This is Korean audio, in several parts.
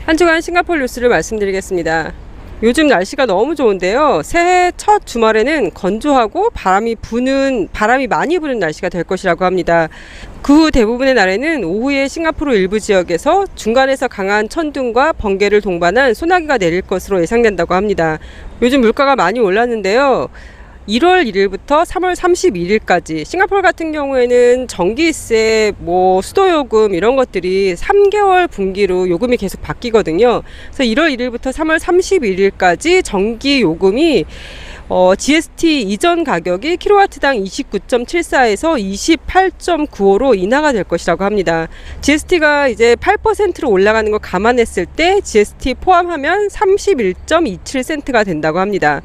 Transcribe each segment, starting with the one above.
한 주간 싱가포르 뉴스를 말씀드리겠습니다. 요즘 날씨가 너무 좋은데요. 새해 첫 주말에는 건조하고 바람이 많이 부는 날씨가 될 것이라고 합니다. 그 후 대부분의 날에는 오후에 싱가포르 일부 지역에서 중간에서 강한 천둥과 번개를 동반한 소나기가 내릴 것으로 예상된다고 합니다. 요즘 물가가 많이 올랐는데요. 1월 1일부터 3월 31일까지 싱가포르 같은 경우에는 전기세, 수도요금 이런 것들이 3개월 분기로 요금이 계속 바뀌거든요. 그래서 1월 1일부터 3월 31일까지 전기 요금이 GST 이전 가격이 킬로와트당 29.74에서 28.95로 인하가 될 것이라고 합니다. GST가 이제 8%로 올라가는 걸 감안했을 때 GST 포함하면 31.27센트가 된다고 합니다.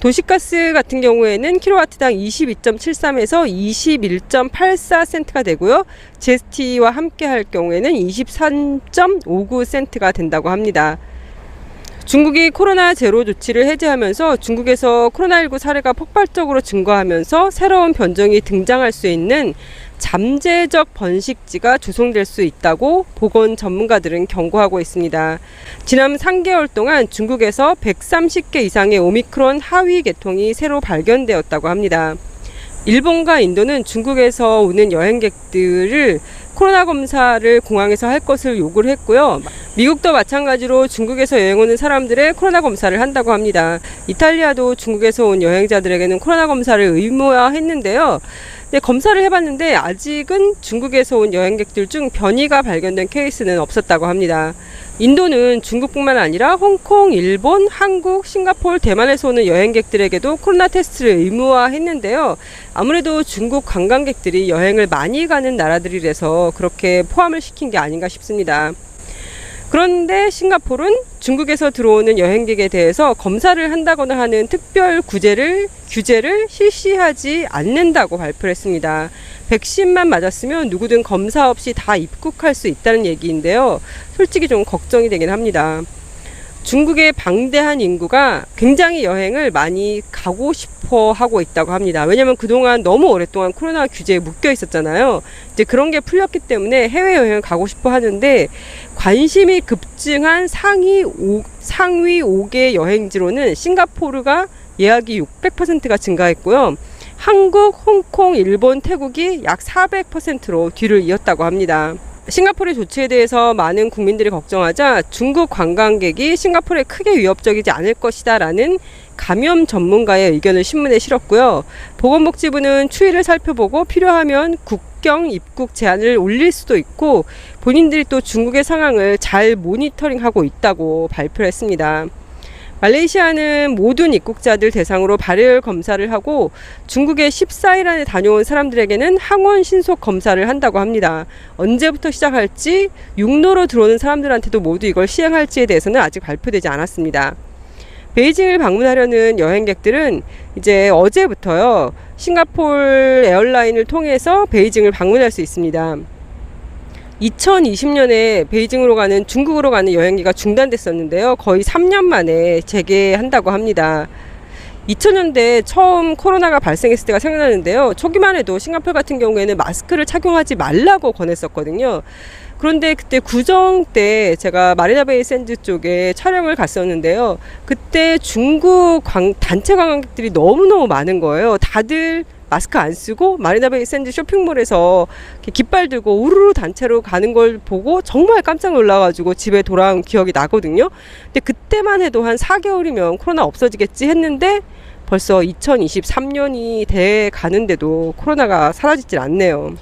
도시가스 같은 경우에는 킬로와트당 22.73에서 21.84센트가 되고요. GST와 함께 할 경우에는 23.59센트가 된다고 합니다. 중국이 코로나 제로 조치를 해제하면서 중국에서 코로나19 사례가 폭발적으로 증가하면서 새로운 변종이 등장할 수 있는 잠재적 번식지가 조성될 수 있다고 보건 전문가들은 경고하고 있습니다. 지난 3개월 동안 중국에서 130개 이상의 오미크론 하위 계통이 새로 발견되었다고 합니다. 일본과 인도는 중국에서 오는 여행객들을 코로나 검사를 공항에서 할 것을 요구를 했고요. 미국도 마찬가지로 중국에서 여행 오는 사람들의 코로나 검사를 한다고 합니다. 이탈리아도 중국에서 온 여행자들에게는 코로나 검사를 의무화했는데요. 네, 검사를 해봤는데 아직은 중국에서 온 여행객들 중 변이가 발견된 케이스는 없었다고 합니다. 인도는 중국뿐만 아니라 홍콩, 일본, 한국, 싱가포르, 대만에서 오는 여행객들에게도 코로나 테스트를 의무화했는데요. 아무래도 중국 관광객들이 여행을 많이 가는 나라들이라서 그렇게 포함을 시킨 게 아닌가 싶습니다. 그런데 싱가포르는 중국에서 들어오는 여행객에 대해서 검사를 한다거나 하는 특별 규제를 실시하지 않는다고 발표를 했습니다. 백신만 맞았으면 누구든 검사 없이 다 입국할 수 있다는 얘기인데요. 솔직히 좀 걱정이 되긴 합니다. 중국의 방대한 인구가 굉장히 여행을 많이 가고 싶어 하고 있다고 합니다. 왜냐하면 그동안 너무 오랫동안 코로나 규제에 묶여 있었잖아요. 이제 그런 게 풀렸기 때문에 해외여행을 가고 싶어 하는데 관심이 급증한 상위 5개 여행지로는 싱가포르가 예약이 600%가 증가했고요. 한국, 홍콩, 일본, 태국이 약 400%로 뒤를 이었다고 합니다. 싱가포르의 조치에 대해서 많은 국민들이 걱정하자 중국 관광객이 싱가포르에 크게 위협적이지 않을 것이다 라는 감염 전문가의 의견을 신문에 실었고요. 보건복지부는 추이를 살펴보고 필요하면 국경 입국 제한을 올릴 수도 있고 본인들이 또 중국의 상황을 잘 모니터링하고 있다고 발표를 했습니다. 말레이시아는 모든 입국자들 대상으로 발열 검사를 하고 중국에 14일 안에 다녀온 사람들에게는 항원 신속 검사를 한다고 합니다. 언제부터 시작할지, 육로로 들어오는 사람들한테도 모두 이걸 시행할지에 대해서는 아직 발표되지 않았습니다. 베이징을 방문하려는 여행객들은 이제 어제부터요, 싱가포르 에어라인을 통해서 베이징을 방문할 수 있습니다. 2020년에 베이징으로 가는 중국으로 가는 여행기가 중단됐었는데요. 거의 3년 만에 재개한다고 합니다. 2000년대 처음 코로나가 발생했을 때가 생각나는데요. 초기만 해도 싱가포르 같은 경우에는 마스크를 착용하지 말라고 권했었거든요. 그런데 그때 구정 때 제가 마리나베이 샌드 쪽에 촬영을 갔었는데요. 그때 중국 단체 관광객들이 너무너무 많은 거예요. 다들 마스크 안 쓰고 마리나베이 샌드 쇼핑몰에서 깃발 들고 우르르 단체로 가는 걸 보고 정말 깜짝 놀라가지고 집에 돌아온 기억이 나거든요. 근데 그때만 해도 한 4개월이면 코로나 없어지겠지 했는데 벌써 2023년이 돼 가는데도 코로나가 사라지질 않네요.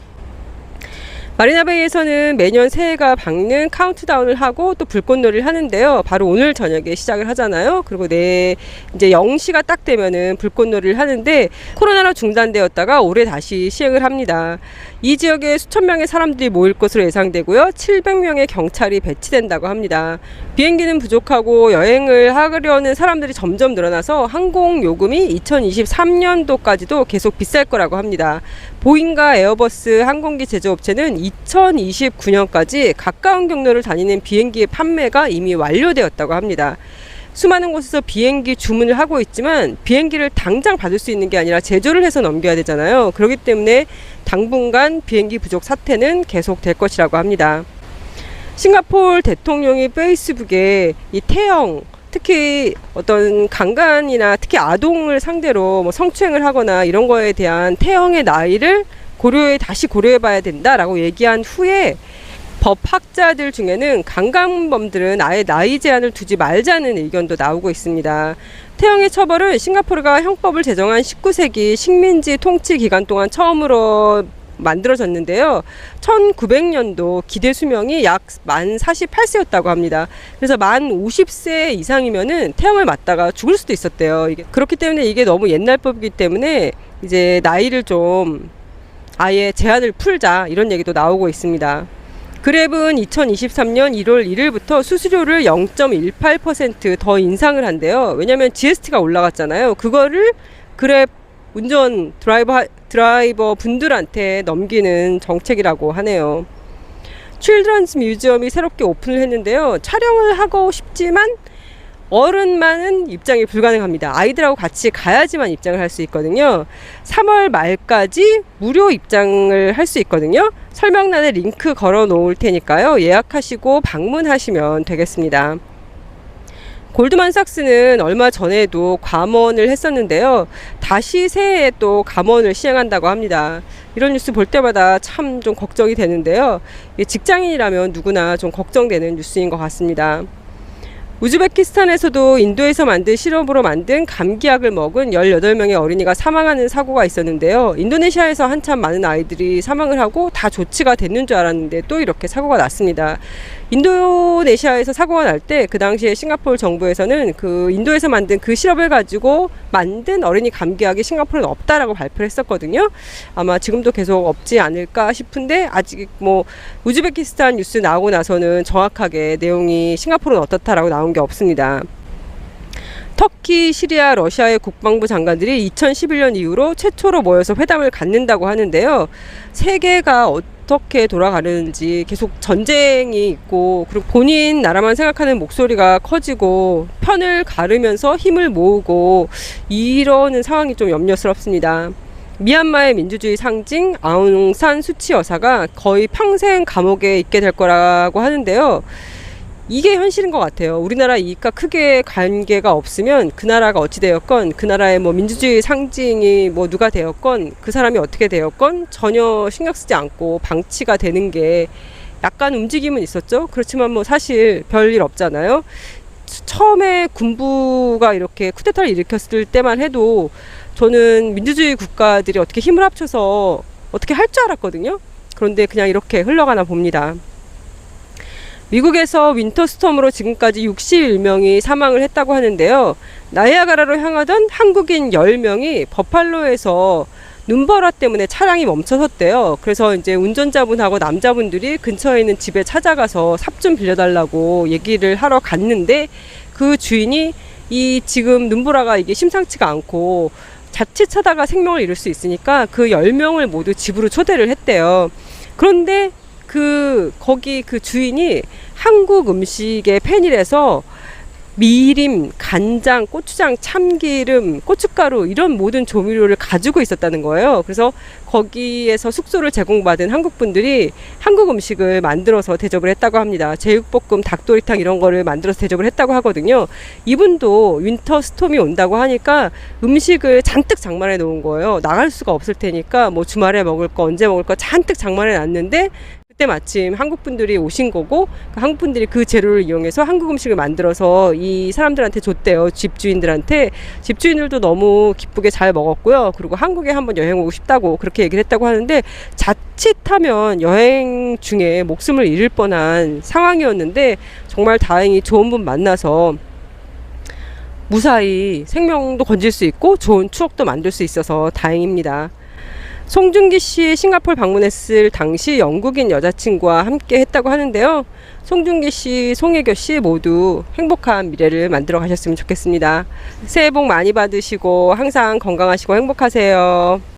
마리나베이에서는 매년 새해가 밝는 카운트다운을 하고 또 불꽃놀이를 하는데요. 바로 오늘 저녁에 시작을 하잖아요. 그리고 이제 0시가 딱 되면은 불꽃놀이를 하는데 코로나로 중단되었다가 올해 다시 시행을 합니다. 이 지역에 수천 명의 사람들이 모일 것으로 예상되고요. 700명의 경찰이 배치된다고 합니다. 비행기는 부족하고 여행을 하려는 사람들이 점점 늘어나서 항공 요금이 2023년도까지도 계속 비쌀 거라고 합니다. 보잉과 에어버스 항공기 제조업체는 2029년까지 가까운 경로를 다니는 비행기의 판매가 이미 완료되었다고 합니다. 수많은 곳에서 비행기 주문을 하고 있지만 비행기를 당장 받을 수 있는 게 아니라 제조를 해서 넘겨야 되잖아요. 그렇기 때문에 당분간 비행기 부족 사태는 계속될 것이라고 합니다. 싱가포르 대통령이 페이스북에 이 태영, 특히 어떤 강간이나 특히 아동을 상대로 뭐 성추행을 하거나 이런 거에 대한 태영의 나이를 다시 고려해 봐야 된다라고 얘기한 후에 법학자들 중에는 강간범들은 아예 나이 제한을 두지 말자는 의견도 나오고 있습니다. 태영의 처벌은 싱가포르가 형법을 제정한 19세기 식민지 통치 기간 동안 처음으로 만들어졌는데요. 1900년도 기대 수명이 약 만 48세였다고 합니다. 그래서 만 50세 이상이면은 태형을 맞다가 죽을 수도 있었대요. 그렇기 때문에 이게 너무 옛날 법이기 때문에 이제 나이를 좀 아예 제한을 풀자 이런 얘기도 나오고 있습니다. 그랩은 2023년 1월 1일부터 수수료를 0.18% 더 인상을 한대요. 왜냐하면 GST가 올라갔잖아요. 그거를 그랩 운전 드라이버 분들한테 넘기는 정책이라고 하네요. 칠드런스 뮤지엄이 새롭게 오픈을 했는데요. 촬영을 하고 싶지만 어른만은 입장이 불가능합니다. 아이들하고 같이 가야지만 입장을 할 수 있거든요. 3월 말까지 무료 입장을 할 수 있거든요. 설명란에 링크 걸어 놓을 테니까요. 예약하시고 방문하시면 되겠습니다. 골드만삭스는 얼마 전에도 감원을 했었는데요. 다시 새해에 또 감원을 시행한다고 합니다. 이런 뉴스 볼 때마다 참 좀 걱정이 되는데요. 직장인이라면 누구나 좀 걱정되는 뉴스인 것 같습니다. 우즈베키스탄에서도 인도에서 만든 시럽으로 만든 감기약을 먹은 18명의 어린이가 사망하는 사고가 있었는데요. 인도네시아에서 한참 많은 아이들이 사망을 하고 다 조치가 됐는 줄 알았는데 또 이렇게 사고가 났습니다. 인도네시아에서 사고가 날 때 그 당시에 싱가포르 정부에서는 그 인도에서 만든 그 시럽을 가지고 만든 어린이 감기약이 싱가포르는 없다라고 발표를 했었거든요. 아마 지금도 계속 없지 않을까 싶은데 아직 뭐 우즈베키스탄 뉴스 나오고 나서는 정확하게 내용이 싱가포르는 어떻다라고 나온 게 없습니다. 터키, 시리아, 러시아의 국방부 장관들이 2011년 이후로 최초로 모여서 회담을 갖는다고 하는데요. 세계가 어떻게 돌아가는지 계속 전쟁이 있고 그리고 본인 나라만 생각하는 목소리가 커지고 편을 가르면서 힘을 모으고 이러는 상황이 좀 염려스럽습니다. 미얀마의 민주주의 상징 아웅산 수치 여사가 거의 평생 감옥에 있게 될 거라고 하는데요. 이게 현실인 것 같아요. 우리나라 이익과 크게 관계가 없으면 그 나라가 어찌 되었건 그 나라의 뭐 민주주의 상징이 뭐 누가 되었건 그 사람이 어떻게 되었건 전혀 신경 쓰지 않고 방치가 되는 게 약간 움직임은 있었죠. 그렇지만 뭐 사실 별일 없잖아요. 처음에 군부가 이렇게 쿠데타를 일으켰을 때만 해도 저는 민주주의 국가들이 어떻게 힘을 합쳐서 어떻게 할 줄 알았거든요. 그런데 그냥 이렇게 흘러가나 봅니다. 미국에서 윈터스톰으로 지금까지 61명이 사망을 했다고 하는데요. 나이아가라로 향하던 한국인 10명이 버팔로에서 눈보라 때문에 차량이 멈춰섰대요. 그래서 이제 운전자분하고 남자분들이 근처에 있는 집에 찾아가서 삽 좀 빌려달라고 얘기를 하러 갔는데 그 주인이 이 지금 눈보라가 이게 심상치가 않고 자칫하다가 생명을 잃을 수 있으니까 그 10명을 모두 집으로 초대를 했대요. 그런데 거기 그 주인이 한국 음식의 팬이라서 미림, 간장, 고추장, 참기름, 고춧가루 이런 모든 조미료를 가지고 있었다는 거예요. 그래서 거기에서 숙소를 제공받은 한국 분들이 한국 음식을 만들어서 대접을 했다고 합니다. 제육볶음, 닭도리탕 이런 거를 만들어서 대접을 했다고 하거든요. 이분도 윈터 스톰이 온다고 하니까 음식을 잔뜩 장만해 놓은 거예요. 나갈 수가 없을 테니까 뭐 주말에 먹을 거 언제 먹을 거 잔뜩 장만해 놨는데 그때 마침 한국 분들이 오신 거고 한국 분들이 그 재료를 이용해서 한국 음식을 만들어서 이 사람들한테 줬대요. 집주인들한테. 집주인들도 너무 기쁘게 잘 먹었고요. 그리고 한국에 한번 여행 오고 싶다고 그렇게 얘기를 했다고 하는데 자칫하면 여행 중에 목숨을 잃을 뻔한 상황이었는데 정말 다행히 좋은 분 만나서 무사히 생명도 건질 수 있고 좋은 추억도 만들 수 있어서 다행입니다. 송중기 씨 싱가포르 방문했을 당시 영국인 여자친구와 함께 했다고 하는데요. 송중기 씨, 송혜교 씨 모두 행복한 미래를 만들어 가셨으면 좋겠습니다. 새해 복 많이 받으시고 항상 건강하시고 행복하세요.